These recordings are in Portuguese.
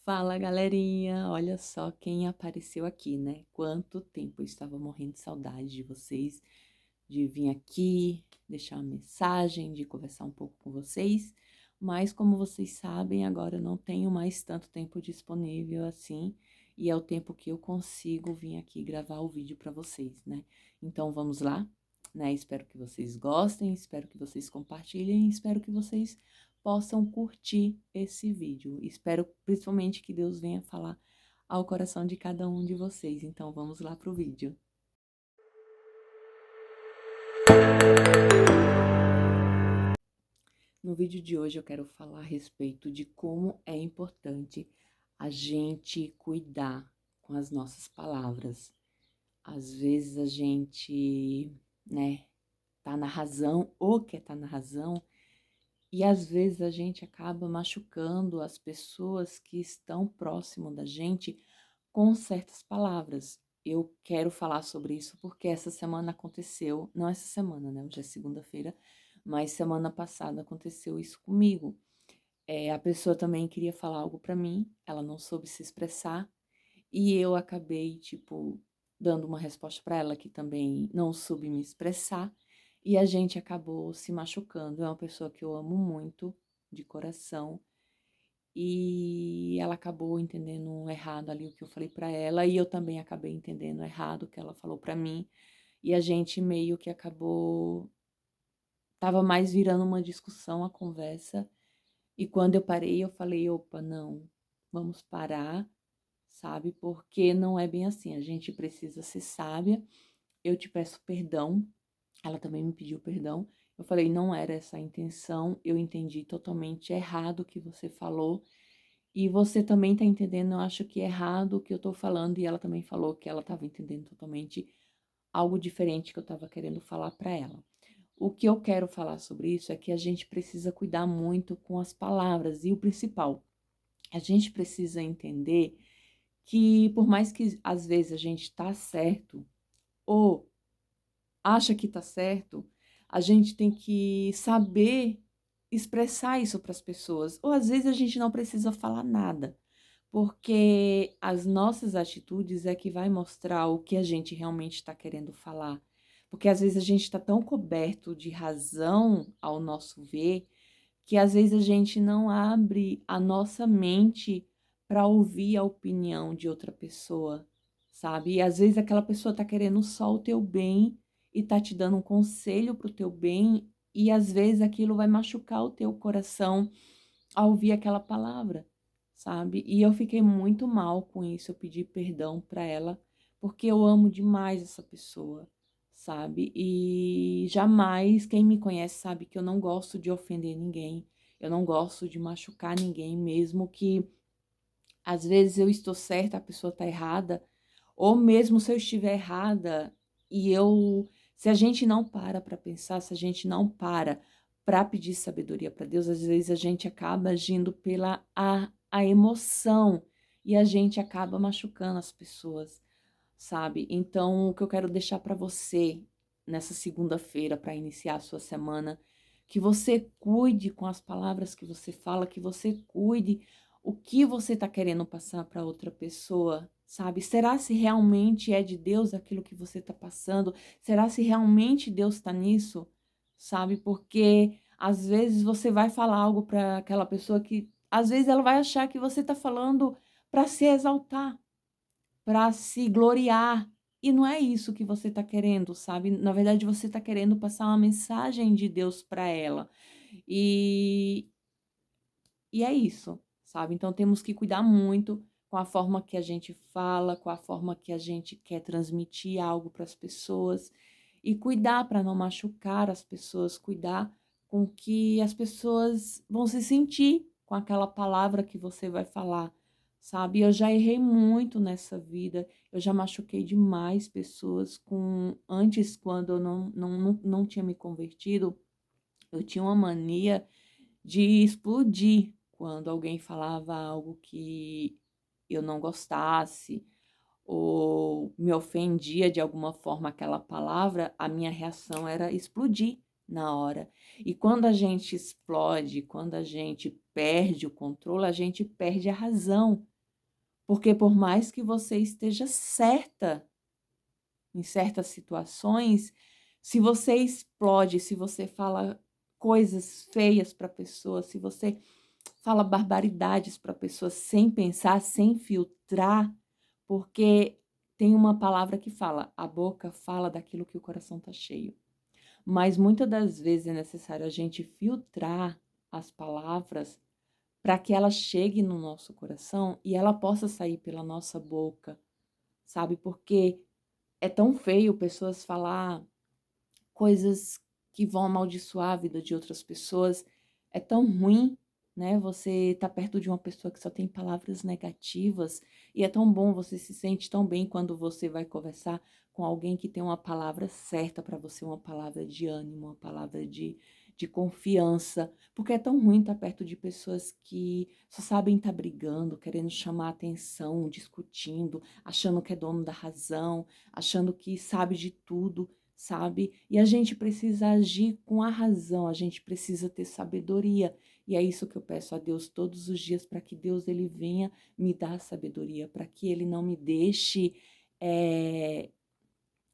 Fala, galerinha! Olha só quem apareceu aqui, né? Quanto tempo eu estava morrendo de saudade de vocês, de vir aqui, deixar uma mensagem, de conversar um pouco com vocês. Mas, como vocês sabem, agora eu não tenho mais tanto tempo disponível assim, e é o tempo que eu consigo vir aqui gravar o vídeo para vocês, né? Então, vamos lá, né? Espero que vocês gostem, espero que vocês compartilhem, espero que vocês possam curtir esse vídeo. Espero principalmente que Deus venha falar ao coração de cada um de vocês. Então vamos lá pro vídeo. No vídeo de hoje eu quero falar a respeito de como é importante a gente cuidar com as nossas palavras. Às vezes a gente, né, tá na razão ou quer tá na razão, e às vezes a gente acaba machucando as pessoas que estão próximo da gente com certas palavras. Eu quero falar sobre isso porque essa semana aconteceu, não essa semana, né? Hoje é segunda-feira, mas semana passada aconteceu isso comigo. A pessoa também queria falar algo pra mim, ela não soube se expressar e eu acabei, tipo, dando uma resposta pra ela que também não soube me expressar e a gente acabou se machucando. É uma pessoa que eu amo muito, de coração, e ela acabou entendendo errado ali o que eu falei pra ela, e eu também acabei entendendo errado o que ela falou pra mim, e a gente meio que acabou tava mais virando uma discussão a conversa, e quando eu parei eu falei: "Opa, não, vamos parar, sabe, porque não é bem assim, a gente precisa ser sábia, eu te peço perdão", ela também me pediu perdão, eu falei: "Não era essa a intenção, eu entendi totalmente errado o que você falou, e você também tá entendendo, eu acho que é errado o que eu tô falando", e ela também falou que ela estava entendendo totalmente algo diferente que eu estava querendo falar para ela. O que eu quero falar sobre isso é que a gente precisa cuidar muito com as palavras, e o principal, a gente precisa entender que por mais que às vezes a gente tá certo, ou acha que tá certo, a gente tem que saber expressar isso para as pessoas, ou às vezes a gente não precisa falar nada. Porque as nossas atitudes é que vai mostrar o que a gente realmente está querendo falar. Porque às vezes a gente está tão coberto de razão ao nosso ver, que às vezes a gente não abre a nossa mente para ouvir a opinião de outra pessoa, sabe? E às vezes aquela pessoa está querendo só o teu bem e tá te dando um conselho para o teu bem, e às vezes aquilo vai machucar o teu coração ao ouvir aquela palavra, sabe. E eu fiquei muito mal com isso, eu pedi perdão para ela, porque eu amo demais essa pessoa, sabe. E jamais, quem me conhece sabe que eu não gosto de ofender ninguém, eu não gosto de machucar ninguém, mesmo que às vezes eu estou certa, a pessoa está errada, ou mesmo se eu estiver errada e eu se a gente não para pensar, se a gente não para pedir sabedoria para Deus, às vezes a gente acaba agindo pela a emoção, e a gente acaba machucando as pessoas, sabe. Então o que eu quero deixar para você nessa segunda-feira, para iniciar a sua semana, que você cuide com as palavras que você fala, que você cuide o que você está querendo passar para outra pessoa, sabe. Será se realmente é de Deus aquilo que você está passando? Será se realmente Deus está nisso? Sabe, porque às vezes você vai falar algo para aquela pessoa que às vezes ela vai achar que você está falando para se exaltar, para se gloriar, e não é isso que você está querendo, sabe. Na verdade você está querendo passar uma mensagem de Deus para ela. E é isso, sabe. Então temos que cuidar muito com a forma que a gente fala, com a forma que a gente quer transmitir algo para as pessoas, e cuidar para não machucar as pessoas, cuidar com que as pessoas vão se sentir com aquela palavra que você vai falar, sabe. Eu já errei muito nessa vida, eu já machuquei demais pessoas com antes, quando eu não tinha me convertido, eu tinha uma mania de explodir quando alguém falava algo que eu não gostasse, ou me ofendia de alguma forma aquela palavra, a minha reação era explodir na hora. E quando a gente explode, quando a gente perde o controle, a gente perde a razão, Porque por mais que você esteja certa em certas situações, se você explode, se você fala coisas feias para a pessoa, se você fala barbaridades para a pessoa sem pensar, sem filtrar, porque tem uma palavra que fala, a boca fala daquilo que o coração está cheio. Mas muitas das vezes é necessário a gente filtrar as palavras para que ela chegue no nosso coração e ela possa sair pela nossa boca, sabe? Porque é tão feio pessoas falar coisas que vão amaldiçoar a vida de outras pessoas. É tão ruim, né? Você tá perto de uma pessoa que só tem palavras negativas e é tão bom, você se sente tão bem quando você vai conversar com alguém que tem uma palavra certa para você, uma palavra de ânimo, uma palavra de confiança, porque é tão ruim estar perto de pessoas que só sabem estar brigando, querendo chamar atenção, discutindo, achando que é dono da razão, achando que sabe de tudo, sabe? E a gente precisa agir com a razão, a gente precisa ter sabedoria. E é isso que eu peço a Deus todos os dias, para que Deus ele venha me dar sabedoria, para que ele não me deixe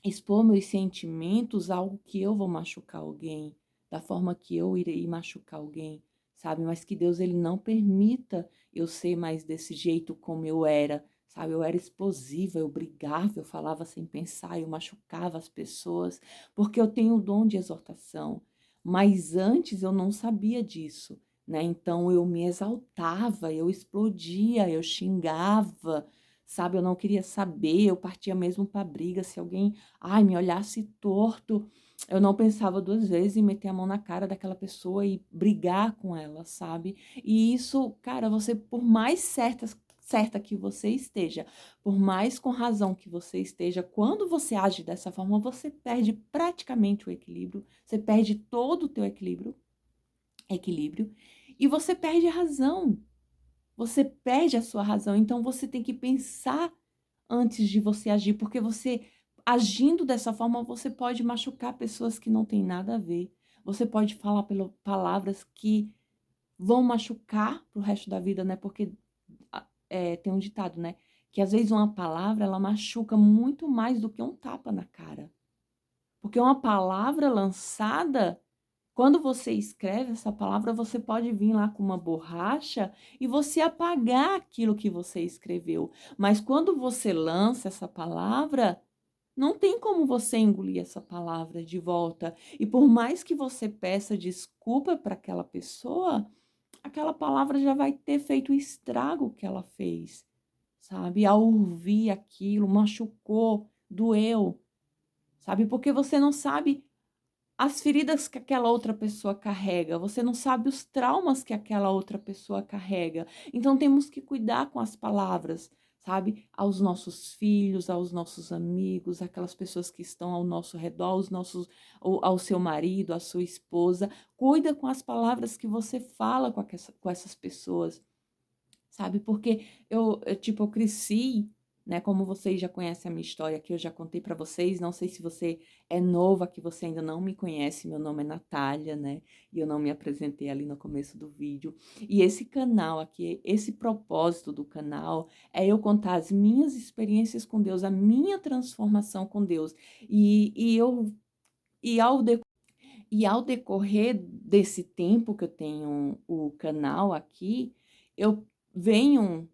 expor meus sentimentos a algo que eu vou machucar alguém, da forma que eu irei machucar alguém, sabe? Mas que Deus ele não permita eu ser mais desse jeito como eu era, sabe? Eu era explosiva, eu brigava, eu falava sem pensar, eu machucava as pessoas, porque eu tenho o dom de exortação. Mas antes eu não sabia disso, né? Então eu me exaltava, eu explodia, eu xingava, sabe? Eu não queria saber, eu partia mesmo para briga. Se alguém, ai, me olhasse torto, eu não pensava duas vezes em meter a mão na cara daquela pessoa e brigar com ela, sabe? E isso, cara, você, por mais certa que você esteja, por mais com razão que você esteja, quando você age dessa forma, você perde praticamente o equilíbrio, você perde todo o teu equilíbrio, e você perde a razão. Você perde a sua razão, então você tem que pensar antes de você agir, porque você agindo dessa forma, você pode machucar pessoas que não têm nada a ver. Você pode falar palavras que vão machucar pro resto da vida, né? Porque tem um ditado, né? Que às vezes uma palavra ela machuca muito mais do que um tapa na cara. Porque uma palavra lançada, quando você escreve essa palavra, você pode vir lá com uma borracha e você apagar aquilo que você escreveu. Mas quando você lança essa palavra, não tem como você engolir essa palavra de volta. E por mais que você peça desculpa para aquela pessoa, aquela palavra já vai ter feito o estrago que ela fez, sabe? Ao ouvir aquilo, machucou, doeu, sabe? Porque você não sabe as feridas que aquela outra pessoa carrega, você não sabe os traumas que aquela outra pessoa carrega. Então temos que cuidar com as palavras, sabe? Aos nossos filhos, aos nossos amigos, aquelas pessoas que estão ao nosso redor, ao seu marido, à sua esposa. Cuida com as palavras que você fala com essas pessoas, sabe? Porque eu cresci, né? Como vocês já conhecem a minha história, que eu já contei para vocês. Não sei se você é nova, que você ainda não me conhece. Meu nome é Natália, né? E eu não me apresentei ali no começo do vídeo. E esse canal aqui, esse propósito do canal é eu contar as minhas experiências com Deus, a minha transformação com Deus. E eu e ao de- e ao decorrer desse tempo que eu tenho o canal aqui, eu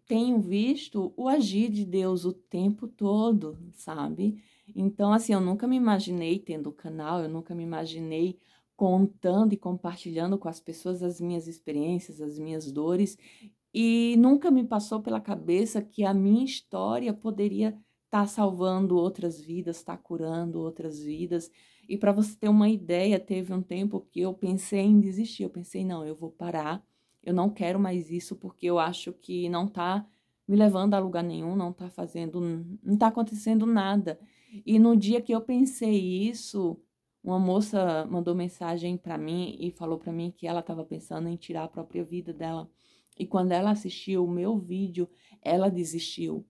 tenho visto o agir de Deus o tempo todo, sabe? Então, assim, eu nunca me imaginei tendo o canal, eu nunca me imaginei contando e compartilhando com as pessoas as minhas experiências, as minhas dores, e nunca me passou pela cabeça que a minha história poderia estar salvando outras vidas, estar curando outras vidas. E para você ter uma ideia, teve um tempo que eu pensei em desistir. Eu pensei, não, eu vou parar, eu não quero mais isso, porque eu acho que não está me levando a lugar nenhum, não está acontecendo nada. E no dia que eu pensei isso, uma moça mandou mensagem para mim e falou para mim que ela estava pensando em tirar a própria vida dela. E quando ela assistiu o meu vídeo, ela desistiu.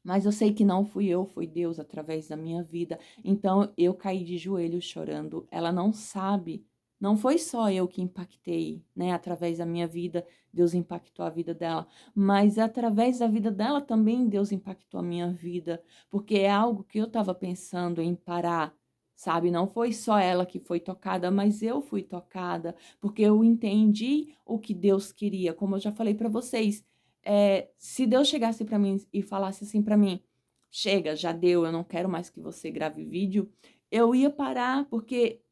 Mas eu sei que não fui eu, foi Deus através da minha vida. Então eu caí de joelhos chorando. Ela não sabe Não foi só eu que impactei, né, através da minha vida, Deus impactou a vida dela, mas através da vida dela também Deus impactou a minha vida, porque é algo que eu estava pensando em parar, sabe? Não foi só ela que foi tocada, mas eu fui tocada, porque eu entendi o que Deus queria. Como eu já falei para vocês, se Deus chegasse para mim e falasse assim para mim: chega, já deu, eu não quero mais que você grave vídeo, eu ia parar, porque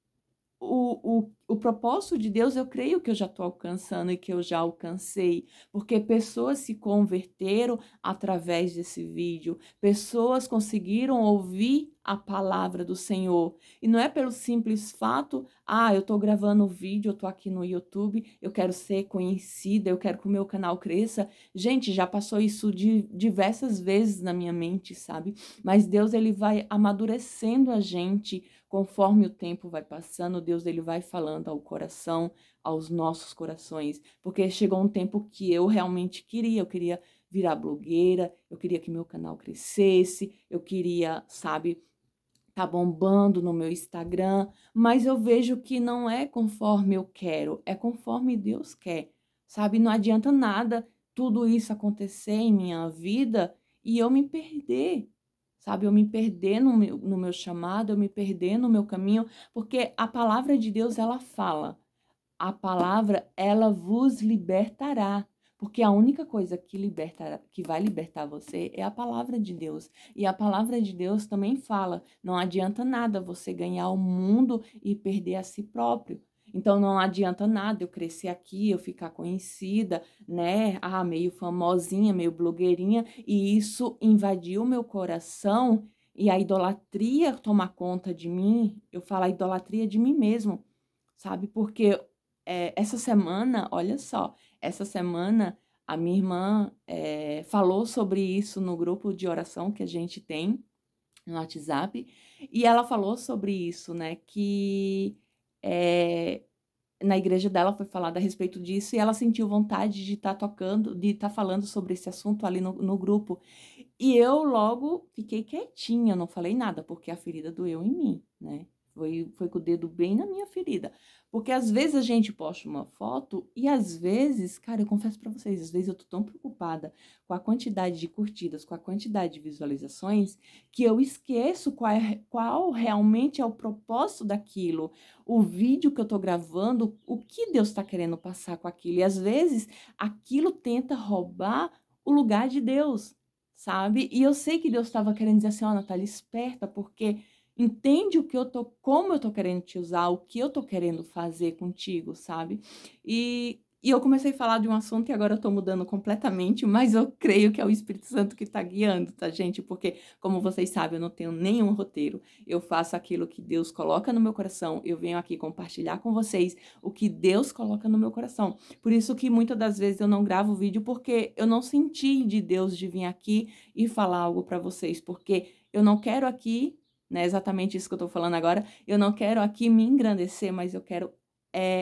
o propósito de Deus, eu creio que eu já estou alcançando e que eu já alcancei, porque pessoas se converteram através desse vídeo, pessoas conseguiram ouvir a palavra do Senhor. E não é pelo simples fato, eu estou gravando o vídeo, eu estou aqui no YouTube, eu quero ser conhecida, eu quero que o meu canal cresça. Gente, já passou isso diversas vezes na minha mente, sabe? Mas Deus, ele vai amadurecendo a gente conforme o tempo vai passando. Deus, ele vai falando ao coração, aos nossos corações, porque chegou um tempo que eu realmente eu queria virar blogueira, eu queria que meu canal crescesse, eu queria, sabe, tá bombando no meu Instagram, mas eu vejo que não é conforme eu quero, é conforme Deus quer, sabe? Não adianta nada tudo isso acontecer em minha vida e eu me perder, sabe? Eu me perder no meu chamado, eu me perder no meu caminho, porque a palavra de Deus, ela fala, a palavra, ela vos libertará. Porque a única coisa que vai libertar você é a palavra de Deus. E a palavra de Deus também fala: não adianta nada você ganhar o mundo e perder a si próprio. Então não adianta nada eu crescer aqui, eu ficar conhecida, né? Meio famosinha, meio blogueirinha, e isso invadir o meu coração e a idolatria tomar conta de mim. Eu falo a idolatria de mim mesmo, sabe? Porque essa semana, olha só, essa semana a minha irmã falou sobre isso no grupo de oração que a gente tem no WhatsApp, e ela falou sobre isso, né? Que na igreja dela foi falado a respeito disso, e ela sentiu vontade de estar tocando, de estar falando sobre esse assunto ali no grupo. E eu logo fiquei quietinha, não falei nada, porque a ferida doeu em mim, né? Foi com o dedo bem na minha ferida. Porque às vezes a gente posta uma foto e às vezes, cara, eu confesso pra vocês, às vezes eu tô tão preocupada com a quantidade de curtidas, com a quantidade de visualizações, que eu esqueço qual realmente é o propósito daquilo, o vídeo que eu tô gravando, o que Deus tá querendo passar com aquilo. E às vezes aquilo tenta roubar o lugar de Deus, sabe? E eu sei que Deus estava querendo dizer assim: ó, Natália, esperta, porque entende como eu tô querendo te usar, o que eu tô querendo fazer contigo, sabe? E eu comecei a falar de um assunto e agora eu tô mudando completamente, mas eu creio que é o Espírito Santo que tá guiando, tá, gente? Porque, como vocês sabem, eu não tenho nenhum roteiro. Eu faço aquilo que Deus coloca no meu coração. Eu venho aqui compartilhar com vocês o que Deus coloca no meu coração. Por isso que muitas das vezes eu não gravo vídeo, porque eu não senti de Deus de vir aqui e falar algo para vocês, porque eu não quero aqui, né, exatamente isso que eu tô falando agora, eu não quero aqui me engrandecer, mas eu quero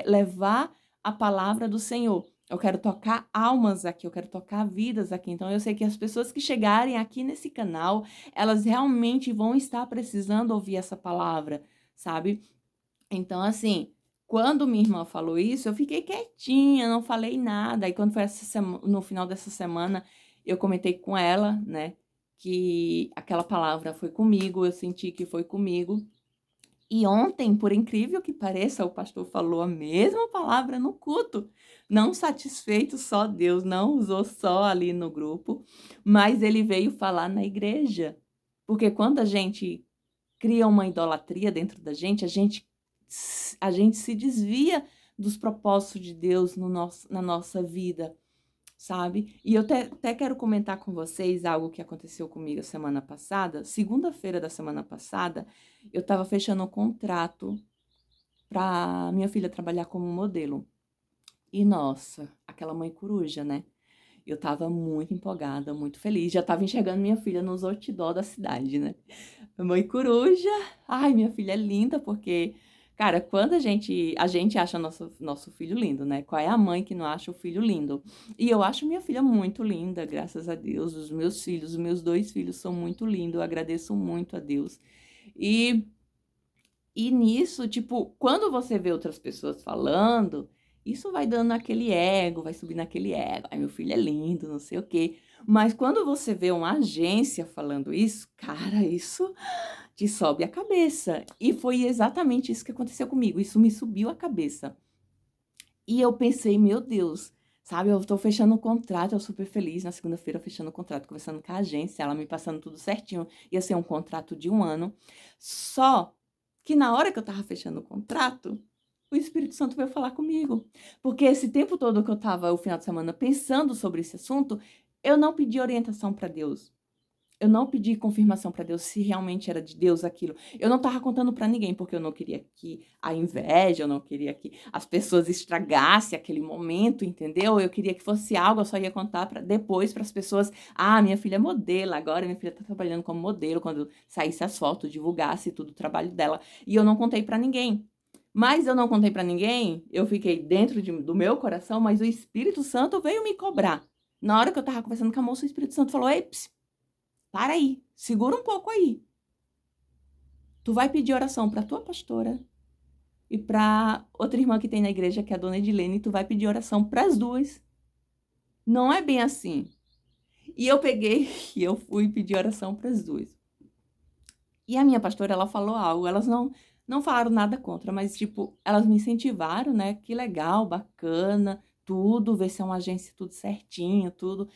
levar a palavra do Senhor. Eu quero tocar almas aqui, eu quero tocar vidas aqui. Então, eu sei que as pessoas que chegarem aqui nesse canal, elas realmente vão estar precisando ouvir essa palavra, sabe? Então, assim, quando minha irmã falou isso, eu fiquei quietinha, não falei nada. Aí, quando foi no final dessa semana, eu comentei com ela, né, que aquela palavra foi comigo, eu senti que foi comigo. E ontem, por incrível que pareça, o pastor falou a mesma palavra no culto. Não satisfeito, só Deus, não usou só ali no grupo, mas ele veio falar na igreja. Porque quando a gente cria uma idolatria dentro da gente, a gente se desvia dos propósitos de Deus na nossa vida, sabe? E eu até quero comentar com vocês algo que aconteceu comigo semana passada. Segunda-feira da semana passada, eu estava fechando um contrato para minha filha trabalhar como modelo. E nossa, aquela mãe coruja, né? Eu estava muito empolgada, muito feliz. Já estava enxergando minha filha nos outdoor da cidade, né? Mãe coruja. Ai, minha filha é linda, porque, cara, quando a gente acha nosso filho lindo, né? Qual é a mãe que não acha o filho lindo? E eu acho minha filha muito linda, graças a Deus. Os meus filhos, os meus 2 filhos são muito lindos. Eu agradeço muito a Deus. E E nisso, tipo, quando você vê outras pessoas falando, isso vai dando aquele ego, vai subindo aquele ego. Ai, meu filho é lindo, não sei o quê. Mas quando você vê uma agência falando isso, cara, isso te sobe a cabeça. E foi exatamente isso que aconteceu comigo. Isso me subiu a cabeça. E eu pensei, meu Deus, sabe, eu tô fechando um contrato, eu super feliz, na segunda-feira fechando o contrato, conversando com a agência, ela me passando tudo certinho, ia ser um contrato de 1 ano, só que na hora que eu tava fechando o contrato, o Espírito Santo veio falar comigo, porque esse tempo todo que eu tava, o final de semana, pensando sobre esse assunto, eu não pedi orientação para Deus. Eu não pedi confirmação para Deus se realmente era de Deus aquilo. Eu não estava contando para ninguém, porque eu não queria que a inveja, eu não queria que as pessoas estragassem aquele momento, entendeu? Eu queria que fosse algo, eu só ia contar para depois para as pessoas. Ah, minha filha é modelo agora, minha filha está trabalhando como modelo, quando saísse as fotos, divulgasse tudo o trabalho dela. E eu não contei para ninguém. Mas eu não contei para ninguém, eu fiquei dentro do meu coração, mas o Espírito Santo veio me cobrar. Na hora que eu estava conversando com a moça, o Espírito Santo falou: Ei, ps, para aí, segura um pouco aí. Tu vai pedir oração para tua pastora e para outra irmã que tem na igreja, que é a dona Edilene, e tu vai pedir oração para as duas. Não é bem assim. E eu peguei e eu fui pedir oração para as duas. E a minha pastora, ela falou algo, elas não falaram nada contra, mas tipo, elas me incentivaram, né? Que legal, bacana, tudo, ver se é uma agência tudo certinho, tudo.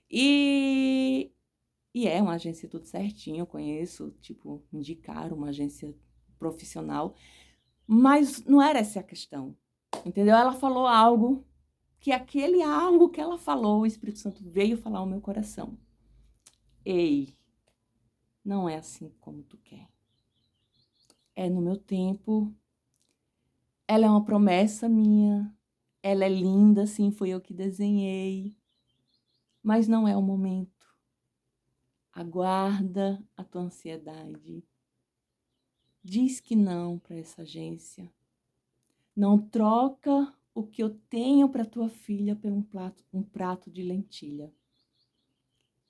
E E é uma agência tudo certinho, eu conheço, tipo, indicaram uma agência profissional, mas não era essa a questão, entendeu? Ela falou algo que aquele algo que ela falou, o Espírito Santo veio falar ao meu coração. Ei, não é assim como tu quer. É no meu tempo, ela é uma promessa minha, ela é linda, sim, foi eu que desenhei, mas não é o momento. Aguarda a tua ansiedade. Diz que não para essa agência. Não troca o que eu tenho para tua filha por um prato de lentilha.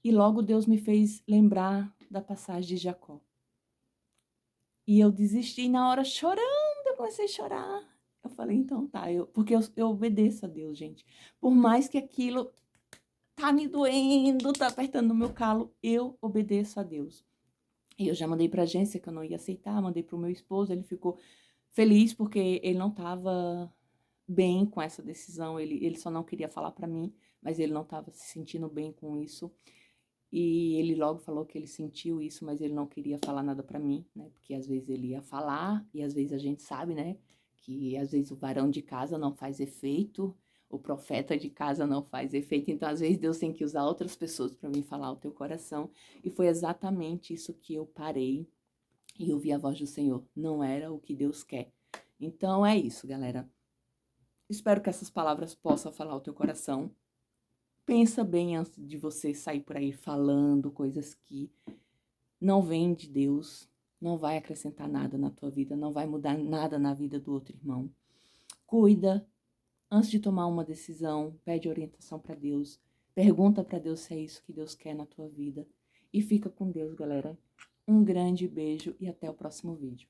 E logo Deus me fez lembrar da passagem de Jacó. E eu desisti na hora chorando, eu comecei a chorar. Eu falei, então tá, porque eu obedeço a Deus, gente. Por mais que aquilo tá me doendo, tá apertando o meu calo, eu obedeço a Deus. E eu já mandei para a agência que eu não ia aceitar, mandei para o meu esposo, ele ficou feliz porque ele não estava bem com essa decisão, ele só não queria falar para mim, mas ele não estava se sentindo bem com isso. E ele logo falou que ele sentiu isso, mas ele não queria falar nada para mim, né? Porque às vezes ele ia falar e às vezes a gente sabe, né? Que às vezes o varão de casa não faz efeito, o profeta de casa não faz efeito. Então às vezes Deus tem que usar outras pessoas para me falar o teu coração. E foi exatamente isso que eu parei e ouvi a voz do Senhor. Não era o que Deus quer. Então é isso, galera. Espero que essas palavras possam falar o teu coração. Pensa bem antes de você sair por aí falando coisas que não vêm de Deus, não vai acrescentar nada na tua vida, não vai mudar nada na vida do outro irmão. Cuida, antes de tomar uma decisão, pede orientação para Deus, pergunta para Deus se é isso que Deus quer na tua vida. E fica com Deus, galera. Um grande beijo e até o próximo vídeo.